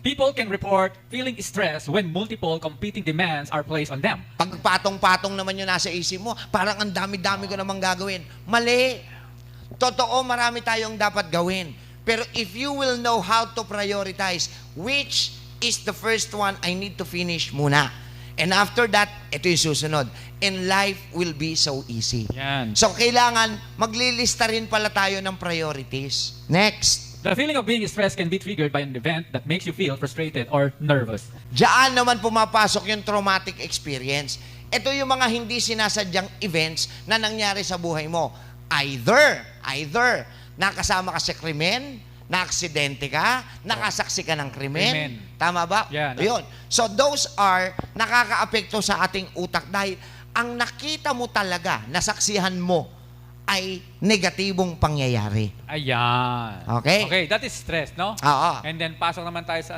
People can report feeling stressed when multiple competing demands are placed on them. Pag patong-patong naman yung nasa isip mo, parang ang dami-dami ko namang gagawin. Mali. Totoo, marami tayong dapat gawin. Pero if you will know how to prioritize, which is the first one I need to finish muna. And after that, ito yung susunod. And life will be so easy. Yan. So, kailangan maglilista rin pala tayo ng priorities. Next. The feeling of being stressed can be triggered by an event that makes you feel frustrated or nervous. Diyan naman pumapasok yung traumatic experience. Ito yung mga hindi sinasadyang events na nangyari sa buhay mo. Either, nakasama ka sa krimen, na-aksidente ka, nakasaksi ka ng krimen. Tama ba? Yeah, Yun. So those are nakakaapekto sa ating utak dahil ang nakita mo talaga, nasaksihan mo, ay negatibong pangyayari. Ayan. Okay? Okay, that is stress, no? Oo. And then pasok naman tayo sa